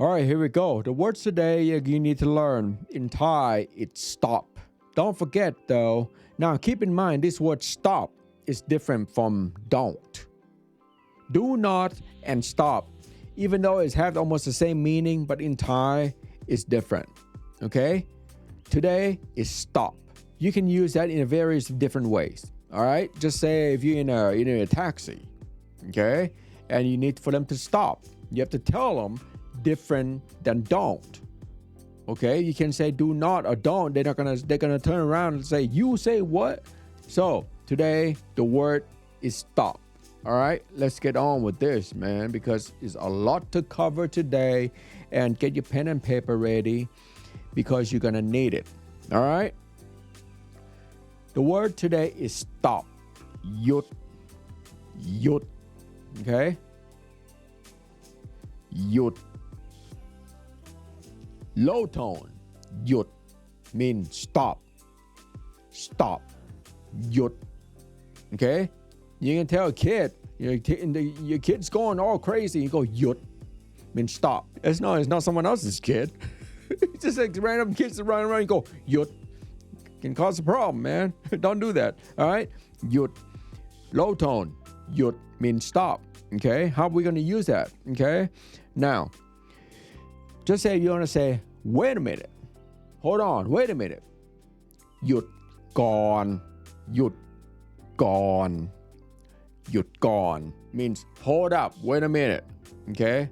All right, here we go. The words today you need to learn. In Thai, it's stop. Don't forget though. Now keep in mind this word stop is different from don't. Do not and stop. Even though it's have almost the same meaning, but in Thai, it's different. Okay? Today is stop. You can use that in various different ways. All right? Just say if you're in a taxi, okay? And you need for them to stop. You have to tell them different than don't. Okay? You can say do not or don't. They're gonna turn around and say, you say what? So today the word is stop. All right, let's get on with this, man, because it's a lot to cover today. And get your pen and paper ready because you're gonna need it. All right. The word today is stop. Yut. Yut. Okay. Yut. Low tone. Yut means stop. Stop. Yut. Okay. You can tell a kid, your kid's going all crazy. You go, yut, means stop. It's not someone else's kid. It's just like random kids that run around and go, yut. Can cause a problem, man. Don't do that. All right? Yut. Low tone. Yut means stop. Okay? How are we going to use that? Okay? Now, just say you want to say, wait a minute. Hold on. Wait a minute. Yut. Gone. Yut. Gone. Yut gone means hold up, wait a minute. Okay?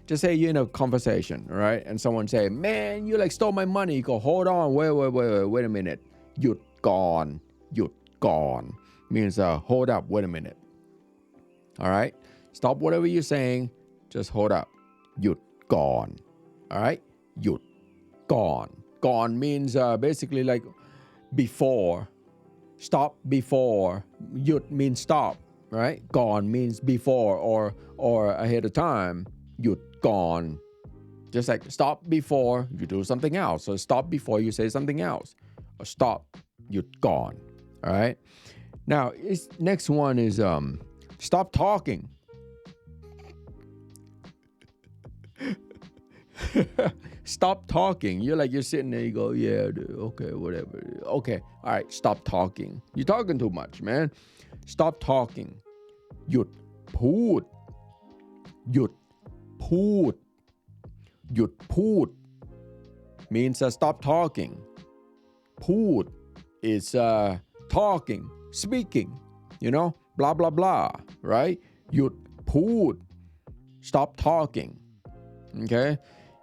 Just say you're in a conversation, all right? And someone say, man, you like stole my money. You go, hold on, wait a minute. Yut gone. Yut gone means hold up, wait a minute. All right? Stop whatever you're saying. Just hold up. Yut gone. All right? Yut gone. Gone means basically like before. Stop before. Yut means stop, right? Gone means before or ahead of time. Yut gone. Just like stop before you do something else. So stop before you say something else. Or stop. Yut gone. All right. Now, next one is stop talking. Stop talking. You're sitting there, you go, yeah, dude, okay, whatever. Okay, all right, stop talking. You're talking too much, man. Stop talking. Yutพูด. Yutพูด. Yutพูด means stop talking. พูด is talking, speaking, blah, blah, blah, right? Yut พูด. Stop talking. Okay?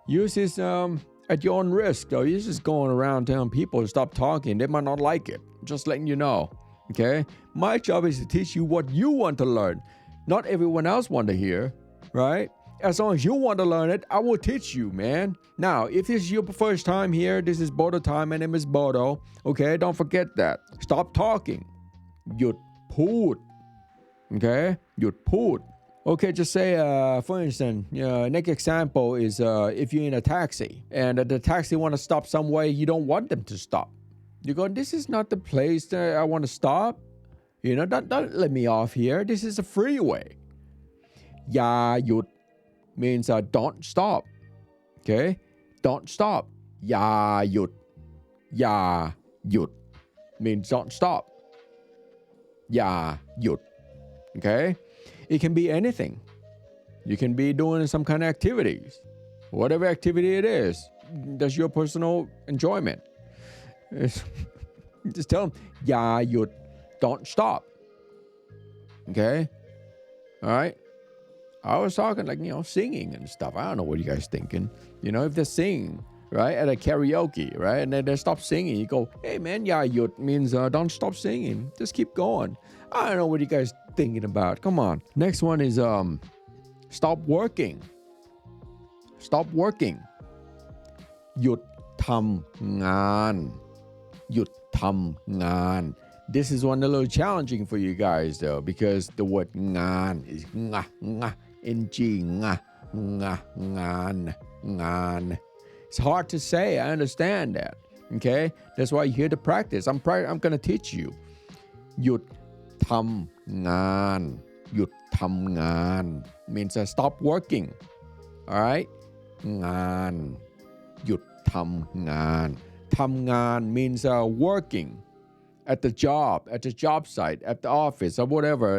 Use this at your own risk, though. You're just going around telling people to stop talking. They might not like it. Just letting you know. Okay? My job is to teach you what you want to learn. Not everyone else want to hear, right? As long as you want to learn it, I will teach you, man. Now, if this is your first time here, this is Bodo Thai. My name is Bodo. Okay? Don't forget that. Stop talking. หยุดพูด Okay? หยุดพูด Okay, just say, for instance, next example is if you're in a taxi and the taxi want to stop somewhere, you don't want them to stop. You go, this is not the place that I want to stop. Don't let me off here. This is a freeway. อย่าหยุด means don't stop. Okay? Don't stop. อย่าหยุด อย่าหยุด means don't stop. อย่าหยุด Okay? It can be anything. You can be doing some kind of activities. Whatever activity it is, that's your personal enjoyment. Just tell them, อย่าหยุด don't stop. Okay? All right? I was talking like, singing and stuff. I don't know what you guys thinking. If they're singing, right, at a karaoke, right, and then they stop singing, you go, hey, man, อย่าหยุด means don't stop singing. Just keep going. I don't know what you guys thinking about. Come on. Next one is stop working. Stop working. หยุดทำงาน หยุดทำงาน This is one a little challenging for you guys though, because the word งาน is nga, ng, nga, ngàn, ngàn. It's hard to say. I understand that. Okay? That's why you're here to practice. I'm going to teach you. หยุดทำงาน หยุดทำงาน means stop working. All right? งานหยุดทำงานทำงาน means working at the job site, at the office or whatever,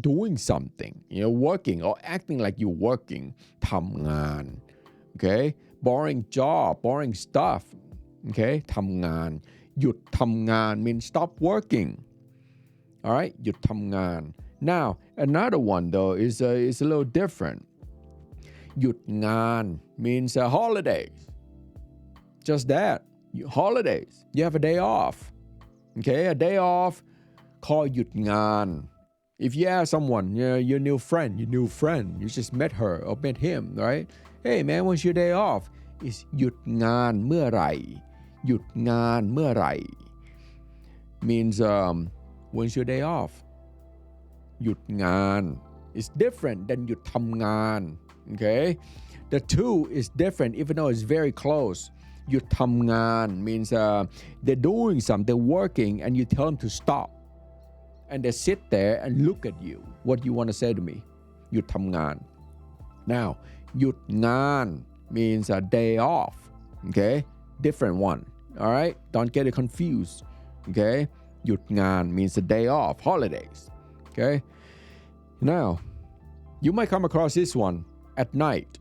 doing something, working or acting like you're working ทำงาน okay, boring job, boring stuff, okay ทำงานหยุดทำงาน means stop working, all right หยุดทำงาน now another one though is a little different หยุดงาน means holidays, just that, holidays, you have a day off, okay, a day off called หยุดงาน if you ask someone, your new friend, you just met her or met him, right, hey man, when's your day off, is หยุดงานเมื่อไหร่หยุดงานเมื่อไหร่ means when's your day off หยุดงาน is different than หยุดทำงาน okay, the two is different even though it's very close หยุดทำงาน means they're doing something, they're working and you tell them to stop and they sit there and look at you, what you want to say to me หยุดทำงาน now หยุดงาน means a day off, okay, different one, all right, don't get it confused, okay, หยุดงาน means a day off, holidays, okay, now you might come across this one at night,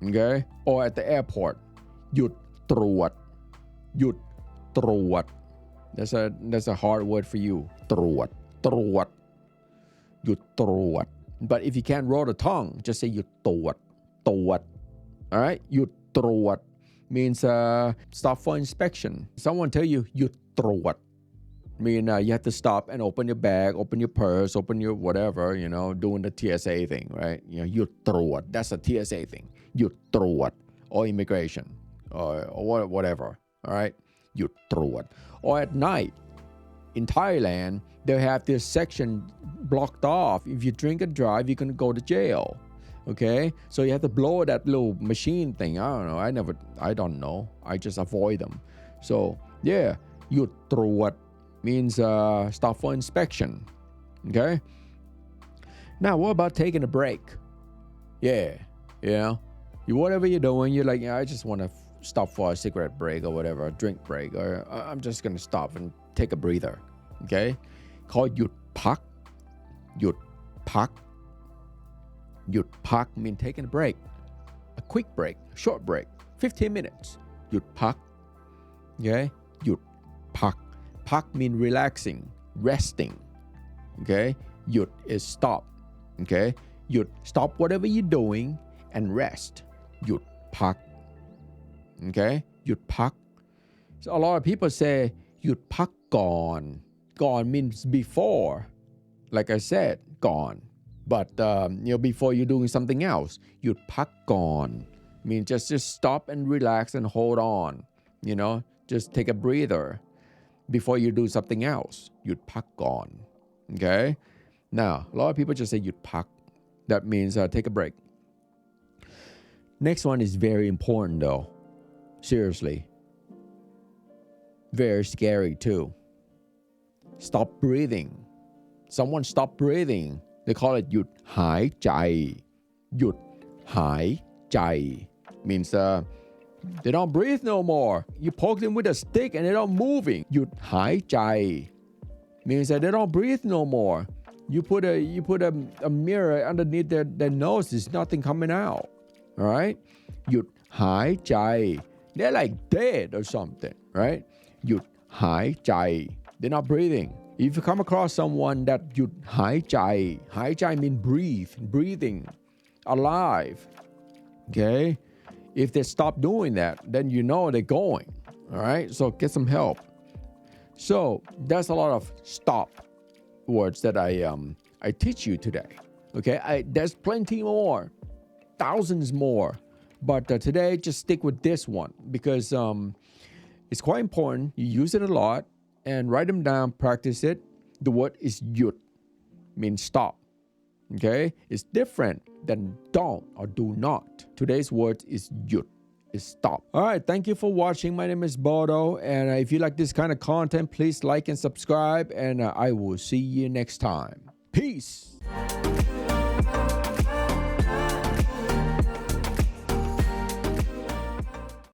okay, or at the airport หยุดตรวจหยุดตรวจ that's a hard word for you ตรวจหยุดตรวจ but if you can't roll the tongue just say หยุดตรวจall right หยุดตรวจ means stop for inspection, someone tell you หยุดตรวจ mean you have to stop and open your bag, open your purse, open your whatever, doing the TSA thing, right, หยุดตรวจ that's a TSA thing หยุดตรวจ or immigration or whatever, all right หยุดตรวจ or at night in Thailand they have this section blocked off, if you drink and drive you can go to jail, okay, so you have to blow that little machine thing, I don't know, I just avoid them, so yeah หยุดตรวจ means stop for inspection, okay, now what about taking a break, whatever you're doing, you're like, I just want to stop for a cigarette break or whatever, a drink break, or I'm just going to stop and take a breather, okay, called หยุดพักหยุดพักหยุดพัก mean taking a break, a quick break, short break, 15 minutes หยุดพัก okay หยุดพัก พัก mean relaxing, resting, okay หยุด is stop, okay หยุด stop whatever you're doing and rest หยุดพัก okay หยุดพัก so a lot of people say หยุดพักก่อนmeans before, like I said ก่อน but before you're doing something else หยุดพักก่อน means just stop and relax and hold on, just take a breather before you do something else หยุดพักก่อน okay, now a lot of people just say หยุดพัก, that means take a break. Next one is very important though, seriously, very scary too, stop breathing. Someone stop breathing, they call it หยุดหายใจหยุดหายใจ means they don't breathe no more, you poke them with a stick and they're not moving หยุดหายใจ means that they don't breathe no more, you put a mirror underneath their nose, there's nothing coming out, all right หยุดหายใจ they're like dead or something, right หยุดหายใจ they're not breathing. If you come across someone that หยุดหายใจ mean breathing, alive, okay, if they stop doing that then they're going, all right, so get some help. So that's a lot of stop words that I teach you today, okay, there's plenty more, thousands more, but today just stick with this one because it's quite important, you use it a lot and write them down, practice it. The word is หยุด means stop, okay, it's different than don't or do not. Today's word is หยุด, is stop. All right, thank you for watching. My name is Bodo, and if you like this kind of content, please like and subscribe, and I will see you next time. Peace.